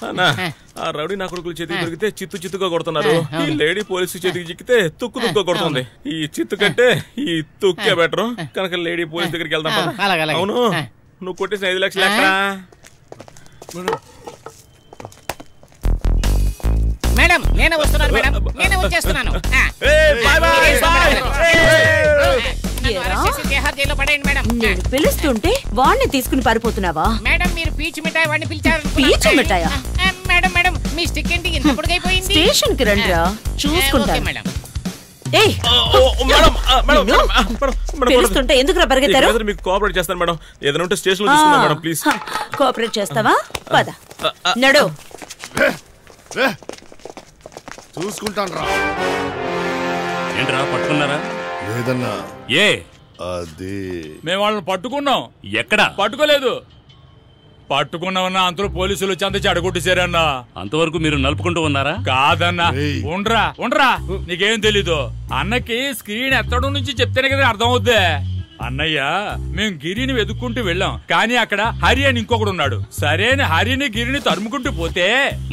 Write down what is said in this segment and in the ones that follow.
అన్నా ఆ రౌడీ నా కొడుకుల చేతికి దొరికితే చిత్తుగా కొడుతున్నారు. ఈ లేడీ పోలీసు చేతికి చిక్కితే తుక్కు కొడుతుంది. ఈ చిత్తు కంటే ఈ తుక్కే బెటర్ కనుక లేడీ పోలీస్ దగ్గరికి వెళ్దాం. అవును నువ్వు కొట్టేసిన 5 లక్షలు ఎక్కడా? మేడం నేనే వస్తున్నాను మేడం, నేనే వచ్చేస్తున్నాను. నేను పిలుస్తుంటే వాడిని తీసుకుని పారిపోతున్నావా? మేడం మీరు పీచు మిఠాయి వాడిని పిలిచారు. పీచు మిఠాయా? మేడం మేడం మీ స్టిక్ ఏంటి ఇంత పొడుగైపోయింది? స్టేషన్ కి రండిరా చూసుకుంటాను. మేడం పిలుస్తుంటే ఎందుకు పరిగెత్తారు? మీకు కోఆపరేట్ చేస్తాను మేడం. ఏదైనా ఉంటే స్టేషన్ లో తీసుకుందాం మేడం ప్లీజ్. కోఆపరేట్ చేస్తావా? పద నడు. చూసుకుంటాను రా. ఏంట్రా పట్టుకున్నారా? లేదన్నా. ఏ అది మేము వాళ్ళని పట్టుకున్నాం. ఎక్కడ పట్టుకోలేదు. పట్టుకున్నామన్నా అంతలో పోలీసులు వచ్చి అంత చెడగొట్టేశారన్నా. అంతవరకు మీరు నలుపుకుంటూ ఉన్నారా? కాదన్నా ఉండరా నీకేం తెలీదు. అన్నకి స్క్రీన్ ఎత్తడం నుంచి చెప్తేనే కదా అర్థం అవుద్ది. అన్నయ్య మేము గిరిని వెతుక్కుంటూ వెళ్ళాం, కానీ అక్కడ హరి అని ఇంకొకడు ఉన్నాడు. సరేని హరిని గిరిని తరుముకుంటూ పోతే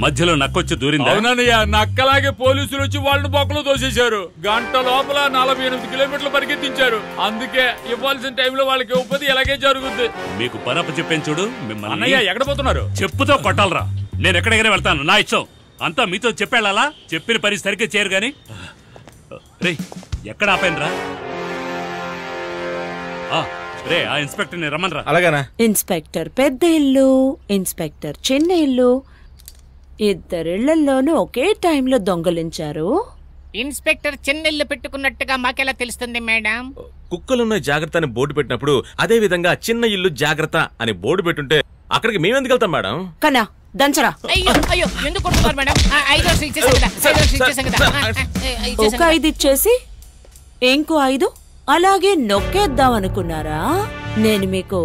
మధ్యలో నక్కొచ్చి దూరింది. అవునన్నయ్య నక్కలాగే పోలీసులు వచ్చి వాళ్ళని బొక్కలో తోసేశారు. గంట లోపల 48 కిలోమీటర్లు పరిగెత్తించారు. అందుకే ఇవ్వాల్సిన టైంలో వాళ్ళకి ఇవ్వకపోతే ఇలాగే జరుగుద్ది. మీకు పరప చెప్పాను చూడు. మిమ్మల్ని అన్నయ్య ఎక్కడ పోతున్నారు? చెప్పుతో కొట్టాలరా. నేను ఎక్కడికైనా వెళ్తాను, నా ఇష్టం. అంతా మీతో చెప్పేళ్ళాలా? చెప్పిన పని సరిగ్గా చేయరు గాని. రే ఎక్కడ ఆపానురా? రే ఆ ఇన్స్పెక్టర్ ని రమ్మనరా. అలాగేనా? ఇన్స్పెక్టర్ పెద్ద ఇల్లు, ఇన్స్పెక్టర్ చిన్న ఇల్లు, ఇద్దరిళ్లలోనూ ఒకే టైంలో దొంగలించారు. ఇన్స్పెక్టర్ చిన్నెల్లు పెట్టుకున్నట్టుగా మాకెలా తెలుస్తుంది మేడం? కుక్కలున్న జాగ్రత్త అని బోర్డు పెట్టినప్పుడు అదే విధంగా చిన్న ఇల్లు జాగ్రత్త అని బోర్డు పెట్టుంటే అక్కడికి మేమెందుకు వెళ్తాం మేడం? కన్నా దంచరా. అయ్యో ఎందుకు కొడుతున్నారు మేడం? 5 లక్షలు ఇచ్చేసాం కదా. ఒక 5 ఇచ్చేసి ఇంకో 5 అలాగే నొక్కేద్దాం అనుకున్నారా? నేను మీకు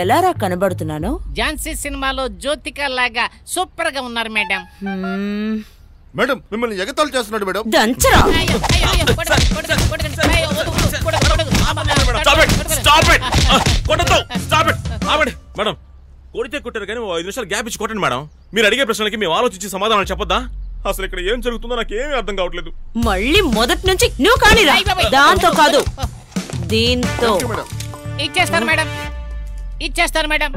ఎలారా కనబడుతున్నాను? ఝాన్సీ సినిమాలో జ్యోతిక లాగా సూపర్ గా ఉన్నారు మేడం. మేడం మిమ్మల్ని ఎగతాళి చేస్తున్నాడు మేడం. దంచరా. మేడం కొడితే కొట్టారు కానీ 5 నిమిషాలు గ్యాప్ ఇచ్చి కొట్టండి మేడం. మీరు అడిగే ప్రశ్నలకి మేము ఆలోచించి సమాధానం చెప్పొద్దా? అసలు ఇక్కడ ఏం జరుగుతుందో నాకేమీ అర్థం కావట్లేదు. మళ్ళీ మొదటి నుంచి నువ్వు కానీరా. దాంతో కాదు దీంతో. ఇచ్చేస్తాను మేడం, ఇచ్చేస్తాను మేడం.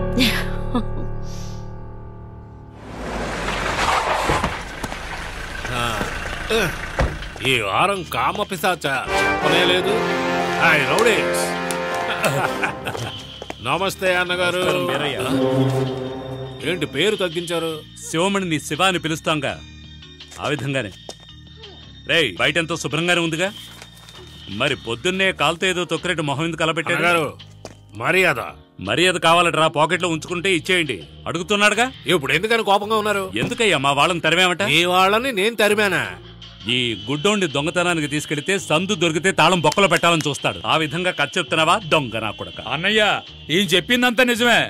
ఈ వారం కామ పిశాచ చెప్పనే లేదు. నమస్తే అన్నగారు. ఏంటి పేరు తగ్గించారు? శివమణిని శివ అని పిలుస్తాంగా, ఆ విధంగానే. రేయ్ బయటెంతో శుభ్రంగానే ఉందిగా, మరి పొద్దున్నే కాలుతో ఏదో తొక్కరేటు మొహం ఎందుకు కలబెట్టారు? మర్యాద కావాలట్రా. పాకెట్లో ఉంచుకుంటే ఇచ్చేయండి. అడుగుతున్నాడుగా. ఇప్పుడు ఎందుకని కోపంగా ఉన్నారు? ఎందుకయ్యా మా వాళ్ళని తరిమేమట? ఈ వాళ్ళని నేను తరిమానా? ఈ గుడ్డోండి దొంగతనానికి తీసుకెళ్తే సందు దొరికితే తాళం బొక్కలో పెట్టాలని చూస్తాడు. ఆ విధంగా ఖర్చు చెప్తున్నావా దొంగ నా కొడక? అన్నయ్య ఈయన చెప్పిందంతా నిజమే.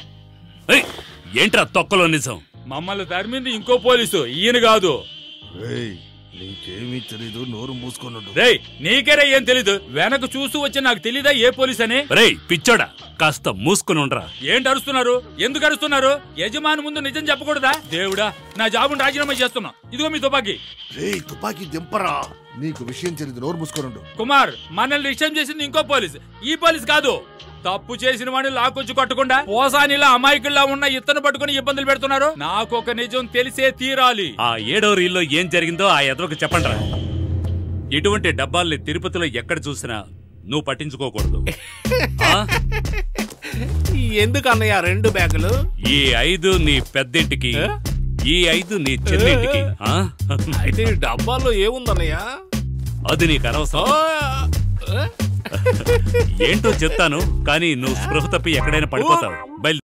ఏంట్రా తొక్కలో నిజం? మమ్మల్ని తరిమింది ఇంకో పోలీసు, ఈయన కాదు. నీకేమీ తెలీదు, నోరు మూసుకున్నాడు. రేయ్ నీకేరే ఏం తెలీదు? వెనక చూస్తూ వచ్చి నాకు తెలీదా ఏ పోలీస్ అని? రేయ్ పిచ్చోడా కాస్త మూసుకుని ఉండరా. ఏంటి అరుస్తున్నారు? ఎందుకు అరుస్తున్నారు? యజమాని ముందు నిజం చెప్పకూడదా? దేవుడా నా జాబును రాజీనామా చేస్తున్నా. ఇదిగో మీ తుపాకీ. తుపాకీ దింపరా. నీకు విషయం తెలీదు, నోరు మూసుకున్నాడు. కుమార్ మనల్ని విషయం చేసింది ఇంకో పోలీస్, ఈ పోలీస్ కాదు. తప్పు చేసిన వాడిని లాకొచ్చి కొట్టకుండా పోసానిలా అమాయకుల్లా ఉన్న ఇతను పట్టుకుని ఇబ్బందులు పెడుతున్నారు. నాకు ఒక నిజం తెలిసే తీరాలి. ఆ 7వ రీల్లో ఏం జరిగిందో ఆ ఎదవకు చెప్పండిరా. ఇటువంటి డబ్బాల్ని తిరుపతిలో ఎక్కడ చూసినా నువ్వు పట్టించుకోకూడదు. ఎందుకు అన్నయ్య 2 బ్యాగులు? ఈ 5 నీ పెద్దింటికి, ఈ 5 నీ చెల్లింటికి. అయితే ఈ డబ్బాల్లో ఏముందన్నయ్య? అది నీకు అనవసరం. ఏంటో చెప్తాను, కానీ నువ్వు స్పృహ తప్పి ఎక్కడైనా పడిపోతావు. బయలుదేరు.